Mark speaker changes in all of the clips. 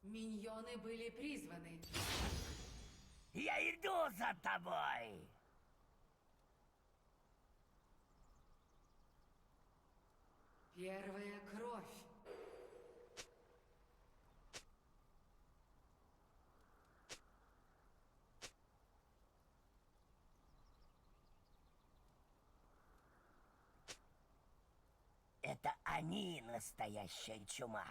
Speaker 1: Миньоны были призваны.
Speaker 2: Я иду за тобой!
Speaker 1: Первая кровь.
Speaker 2: Это они настоящая чума.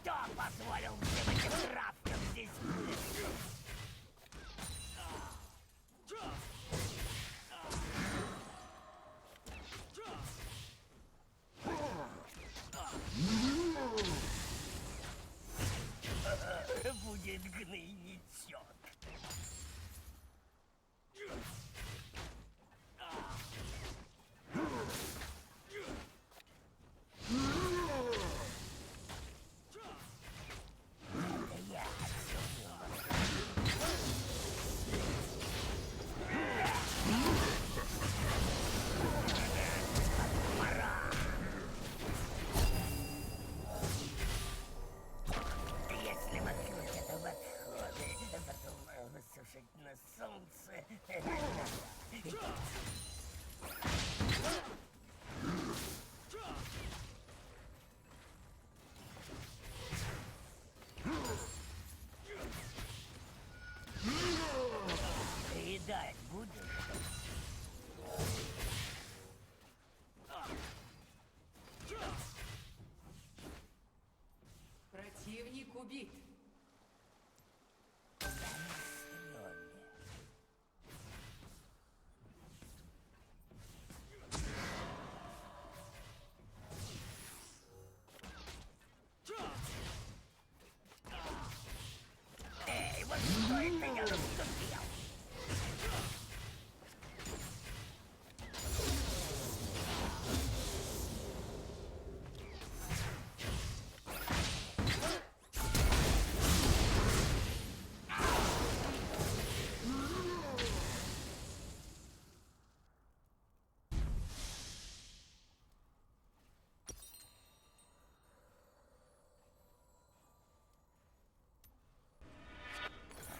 Speaker 2: Кто позволил всем этим травкам здесь быть? Будет гнойничок. Если макнуть это в отходы, потом высушить на солнце... Доедать будешь?
Speaker 1: Противник убит.
Speaker 2: Эй, вот что это я наступил?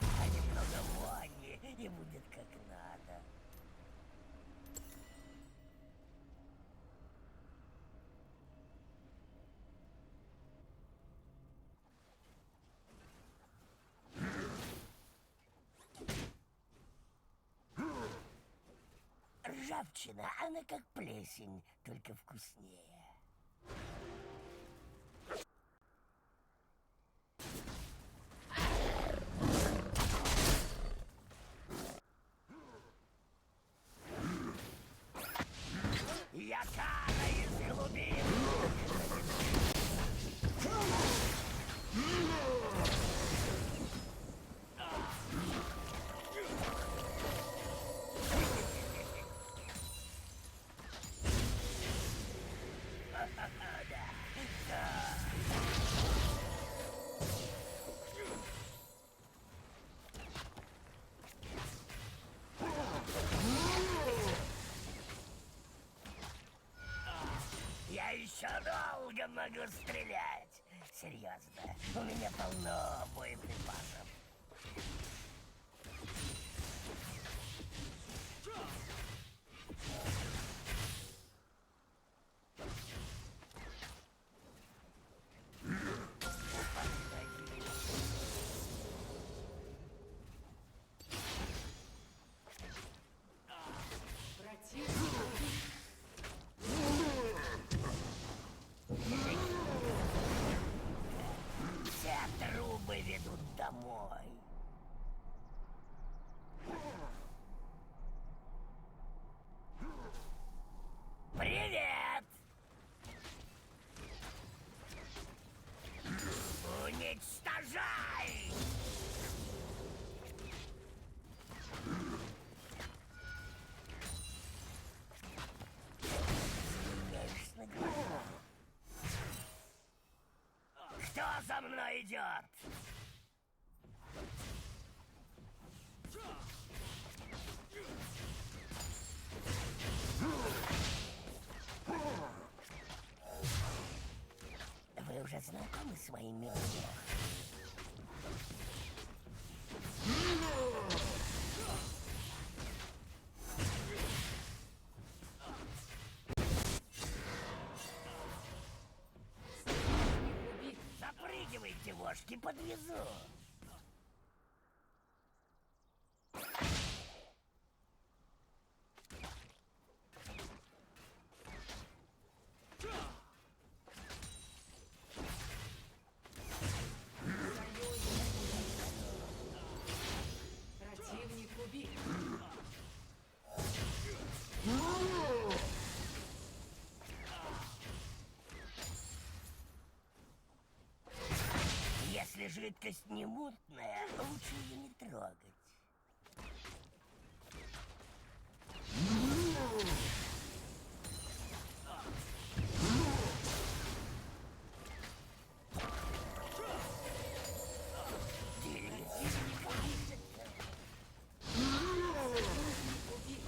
Speaker 2: А немного вони, и будет как надо. Ржавчина, она как плесень, только вкуснее. Я кара из глубин. Я еще долго могу стрелять. Серьезно, у меня полно боеприпасов.
Speaker 1: Противник убит.
Speaker 2: Все трубы ведут домой. за мной идет. Вы уже знакомы с моим миром?
Speaker 1: Убит.
Speaker 2: Запрыгивайте, вошки, подвезу.
Speaker 1: Противник убит.
Speaker 2: Если жидкость не мутная, лучше ее не трогать.
Speaker 1: Убит.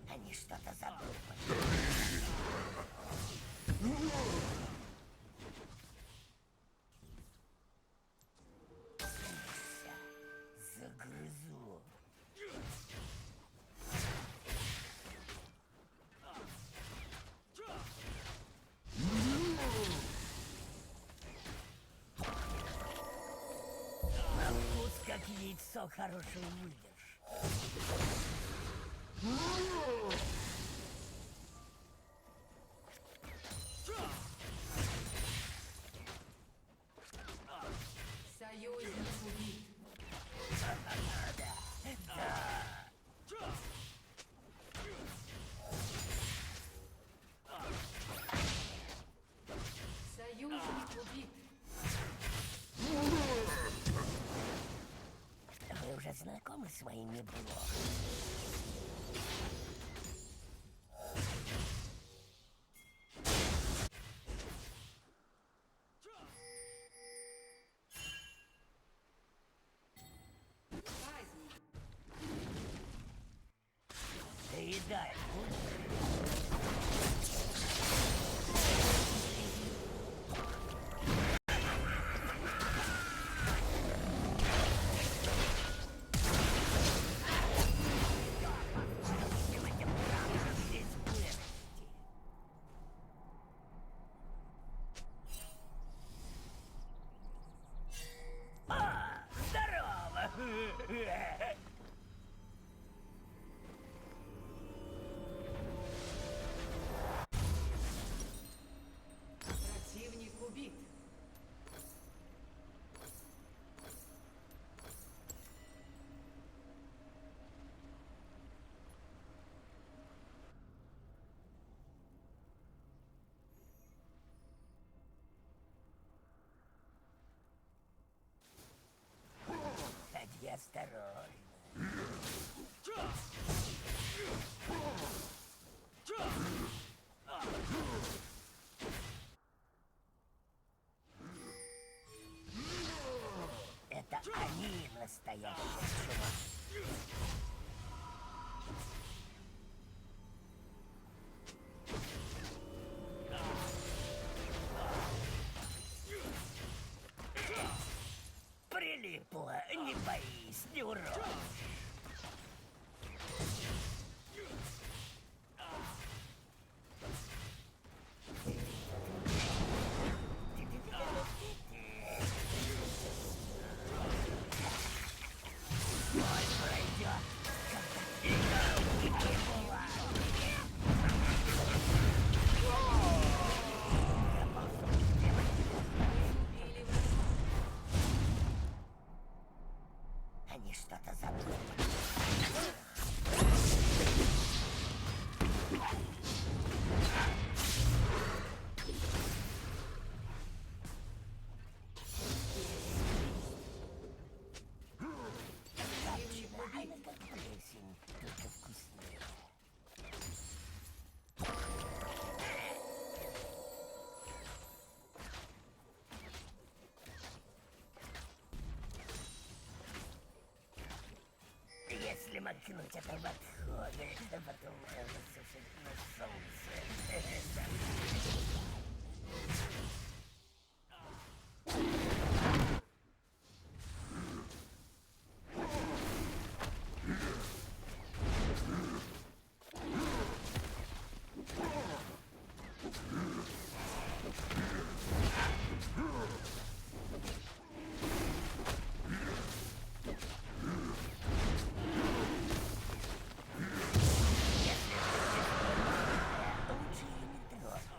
Speaker 2: Они что-то задумали. Загрызу. На вкус как яйцо хороший выдержь.
Speaker 1: Союзник убит. Союзник убит.
Speaker 2: Вы уже знакомы с моими блогами?
Speaker 1: Казнь.
Speaker 2: Доедай будешь? Сегодня правда здесь вырасти. Здорово! макнуть это в отходы, а потом засушить на солнце. Лучше ее не трогать.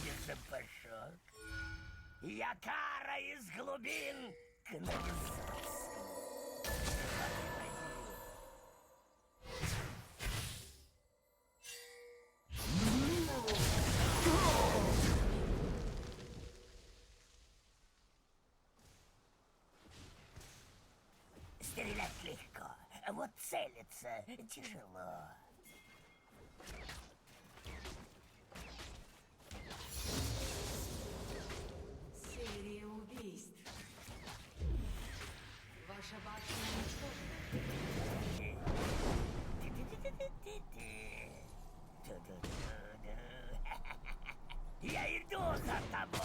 Speaker 2: Тебе запашок. Якара из глубин канализации. Стрелять легко, а вот целиться тяжело.
Speaker 1: Серия убийств. Ваша башня уничтожена.
Speaker 2: Я иду за тобой.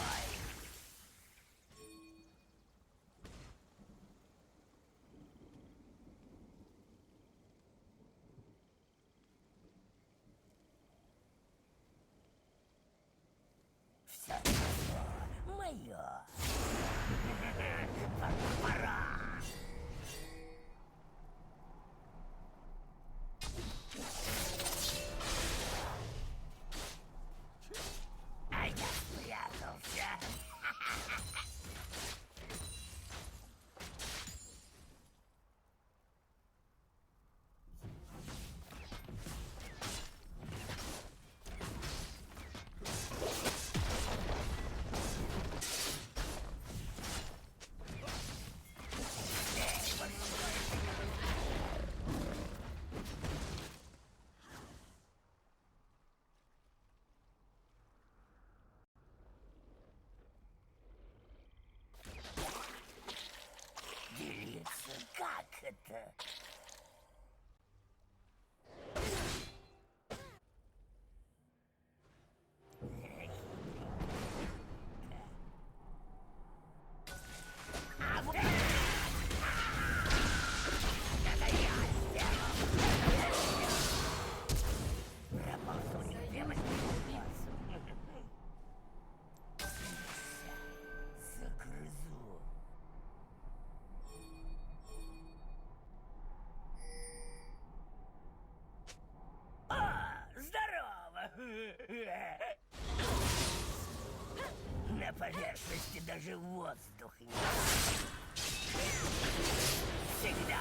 Speaker 2: Все мое. Пора. А я спрятался. Делиться, как это? А вот это я сделал. Пропал загрызу. Здорово! На поверхности даже воздух нет. Всегда.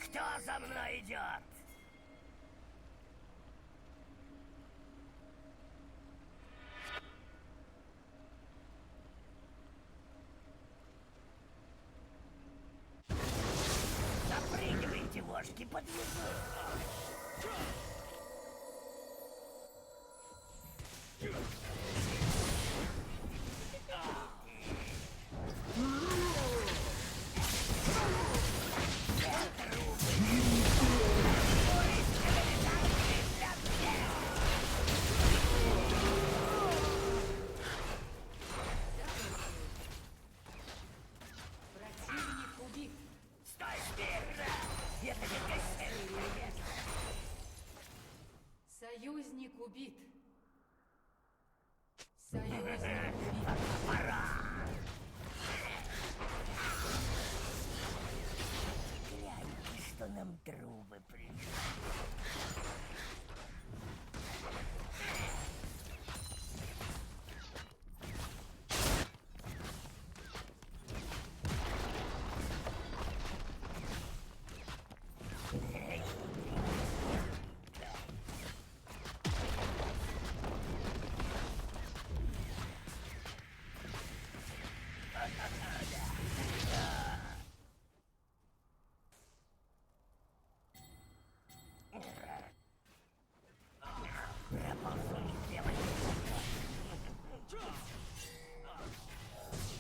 Speaker 2: Кто за мной идет? Запрыгивайте, вошки, подвезу.
Speaker 1: Созданы убийц.
Speaker 2: Гляньте, что нам трубы пришли.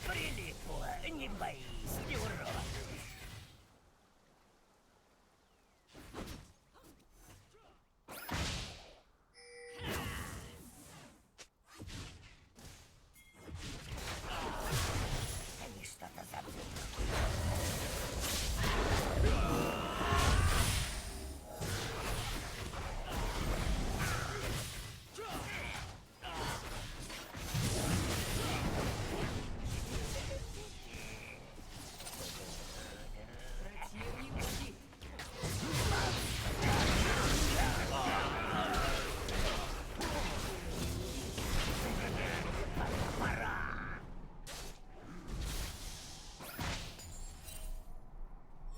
Speaker 2: Прилипло, не боись, не уродишь. Они что-то забыли.
Speaker 1: Противник убит.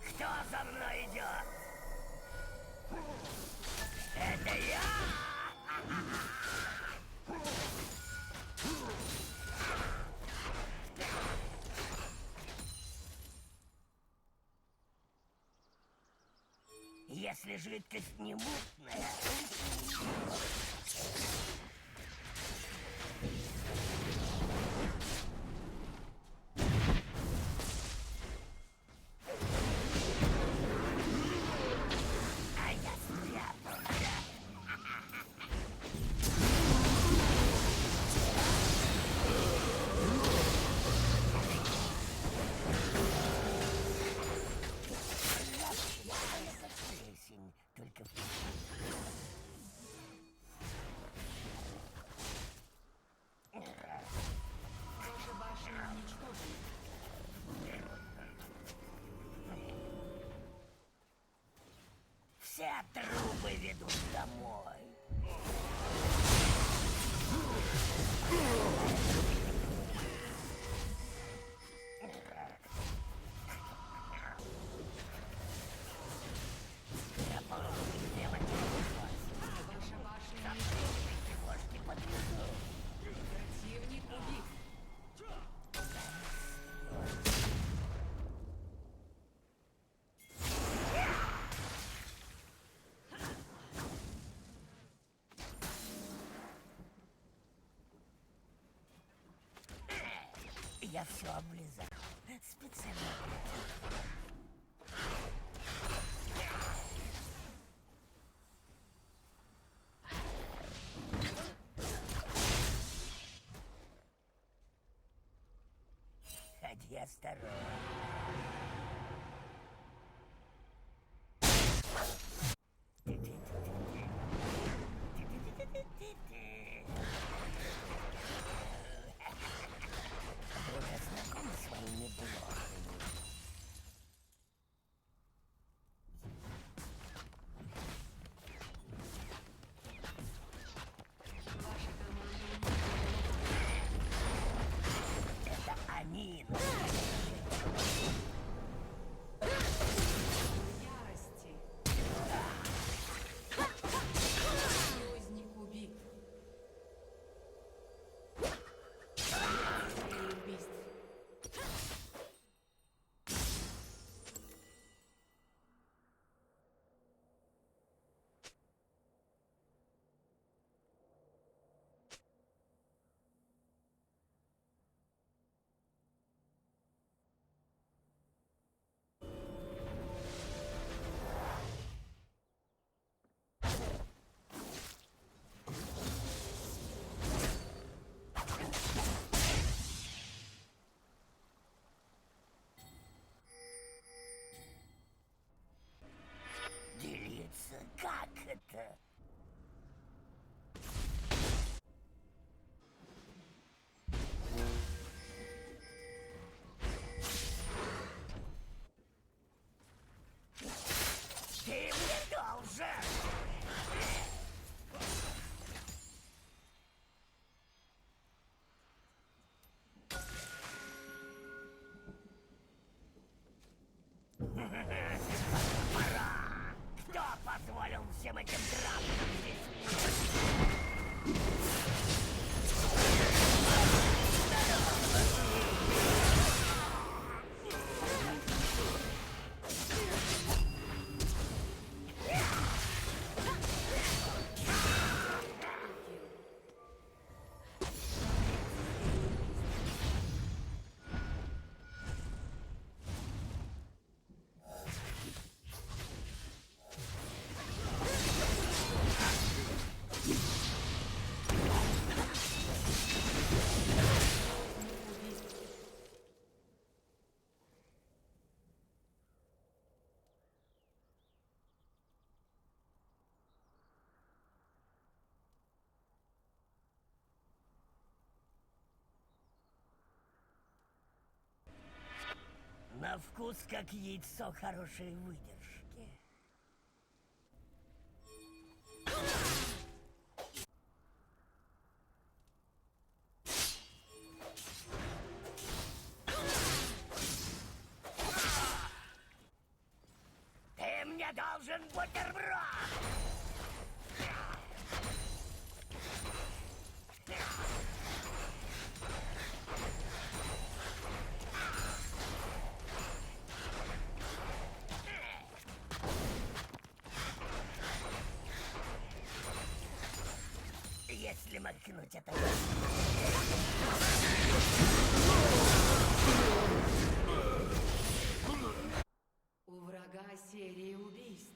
Speaker 2: Кто за мной идет? Это я! Если жидкость не мутная, а я спрятался. Плесень, только в
Speaker 1: Ваша башня уничтожена.
Speaker 2: все трубы ведут домой. Я попробую сделать
Speaker 1: Ваша башня уничтожена.
Speaker 2: кошки подвезу.
Speaker 1: Противник убит.
Speaker 2: Я все облизал. Специально. Ходи осторожно. Вы уже знакомы с своими блохами?
Speaker 1: Ваша команда
Speaker 2: Это они. На вкус как яйцо хорошей выдержки. Ты мне должен бутерброд! Если макнуть это...
Speaker 1: У врага серия убийств.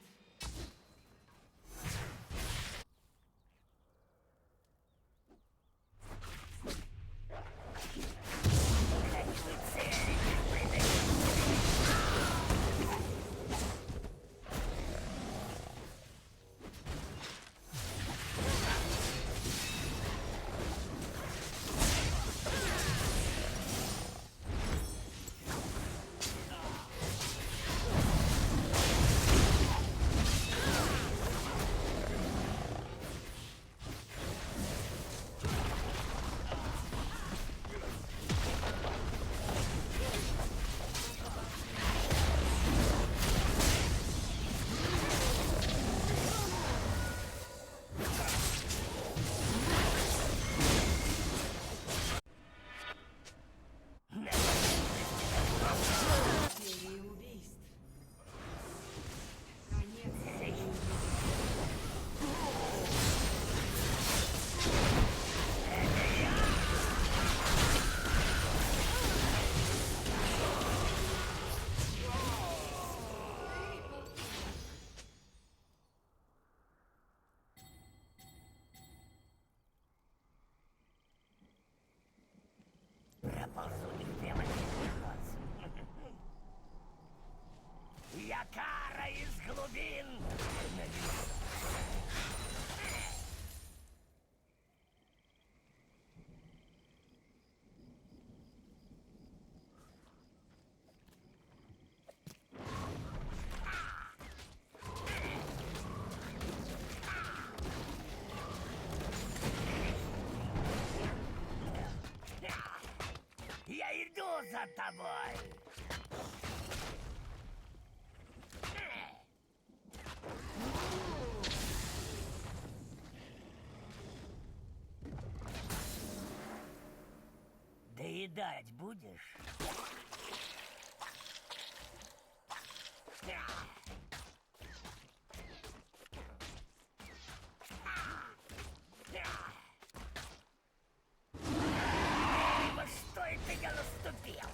Speaker 1: Серия убийств. Конец серии.
Speaker 2: Проползу у них прямо через глаз. Я кара из глубин. Я иду за тобой. Доедать будешь? Во что это я наступил?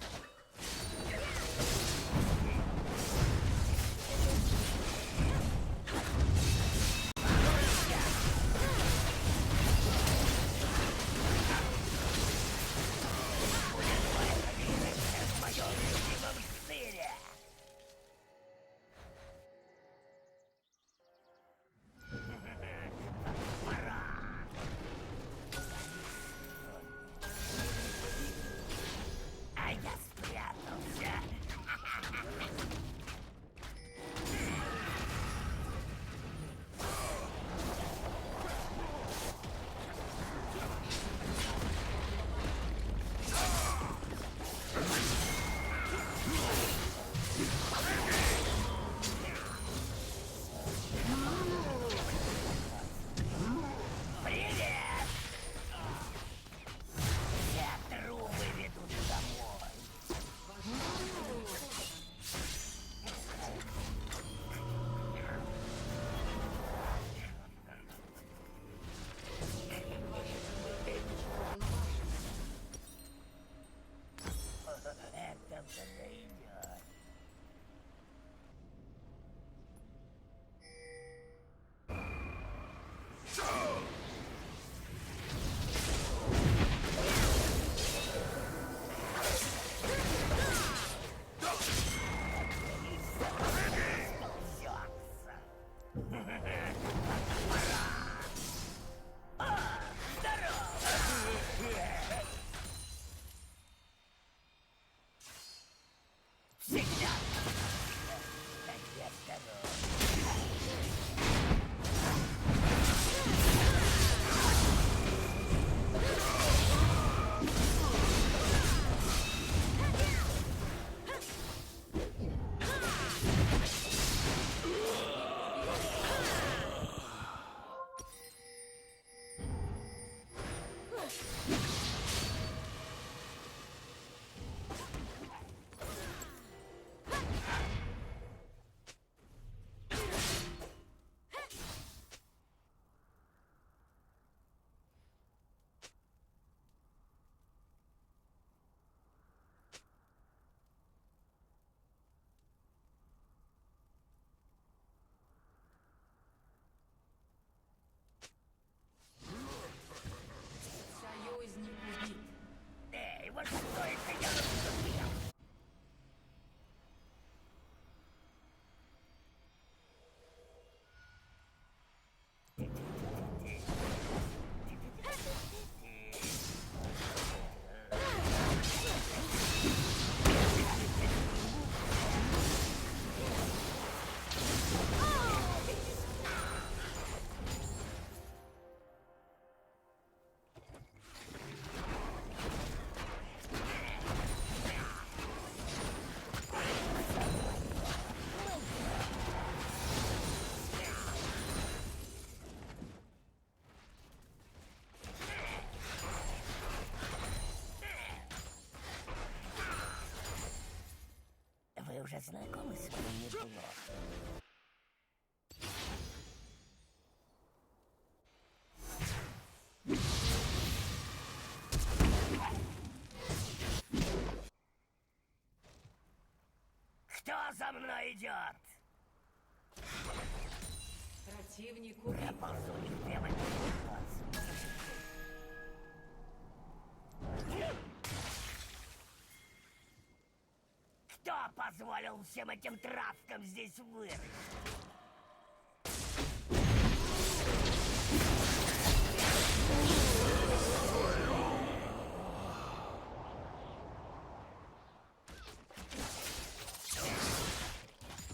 Speaker 2: В моем любимом сыре. знакомы с вами неплохо. Кто за мной идет?
Speaker 1: Противник
Speaker 2: Я
Speaker 1: убит.
Speaker 2: ползу у них прямо перед носом. Кто позволил всем этим травкам здесь вырасти?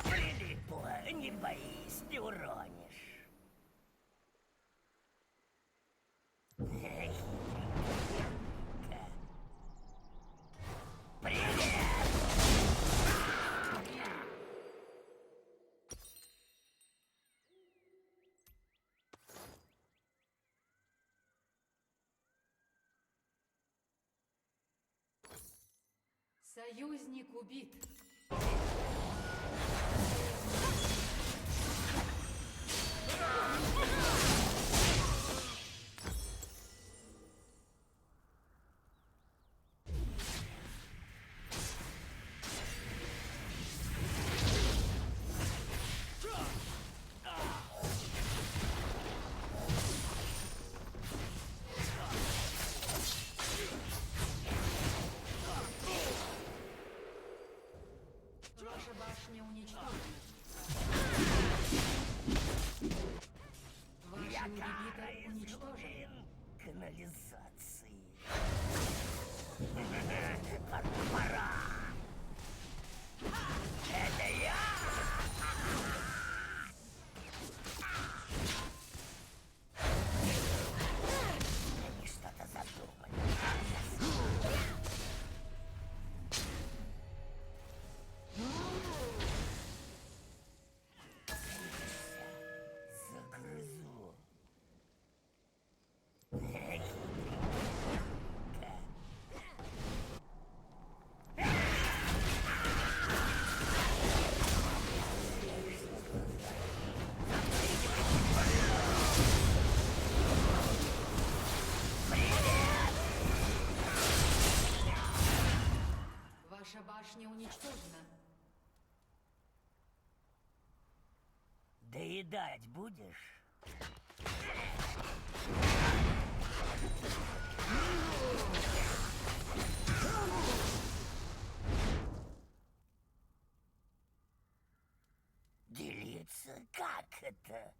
Speaker 2: Прилипла, не боись, не уронишь. Привет!
Speaker 1: Союзник убит. Ваша башня уничтожена. Ваш
Speaker 2: Я
Speaker 1: ингибитор
Speaker 2: из
Speaker 1: уничтожен.
Speaker 2: глубин канализации. Пора. Это я! Они что-то задумали. Загрызу.
Speaker 1: Ваша башня уничтожена.
Speaker 2: Доедать будешь? Делиться? Как это?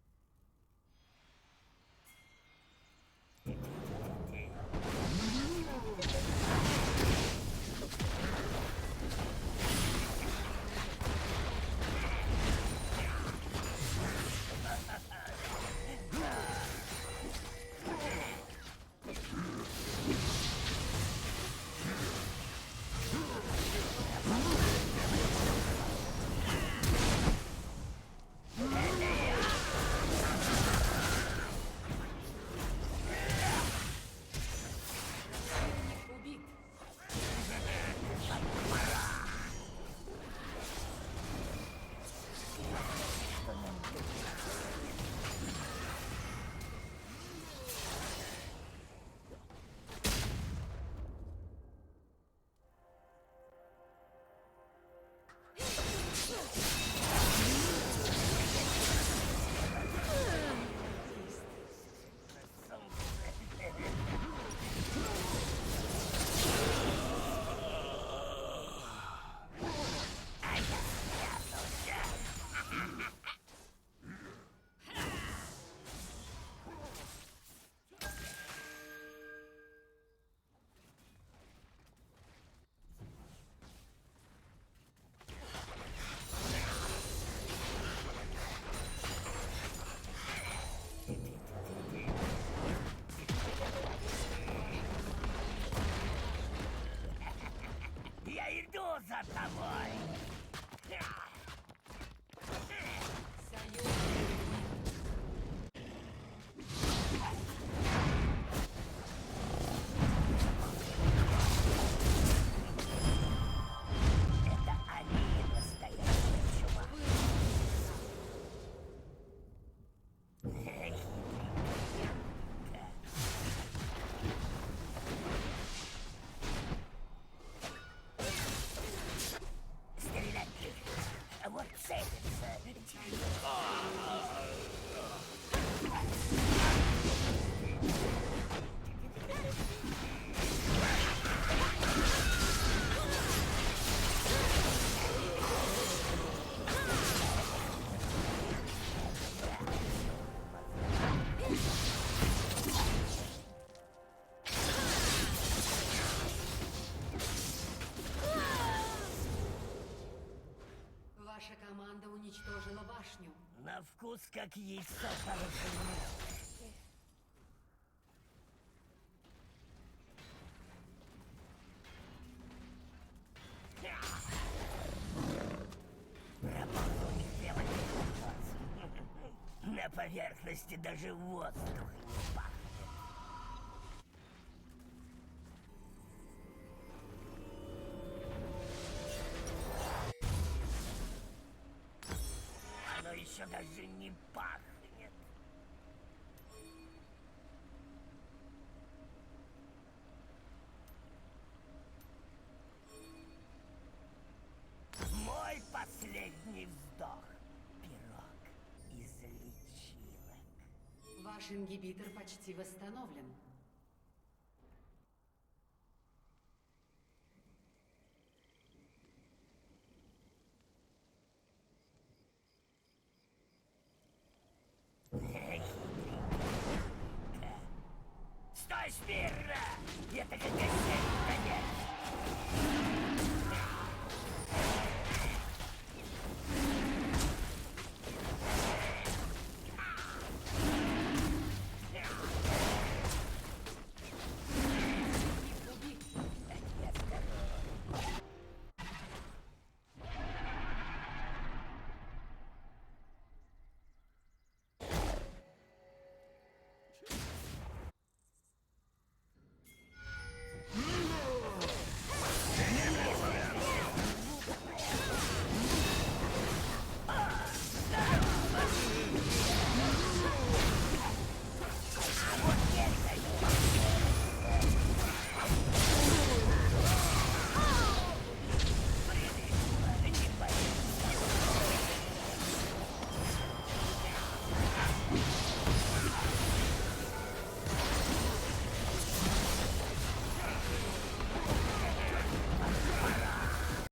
Speaker 1: уничтожила башню.
Speaker 2: На вкус как яйцо поросенок. Работу не сделать не придется. На поверхности даже воздух не пахнет. Оно еще даже не пахнет. Мой последний вздох. Пирог из личинок.
Speaker 1: Ваш ингибитор почти восстановлен.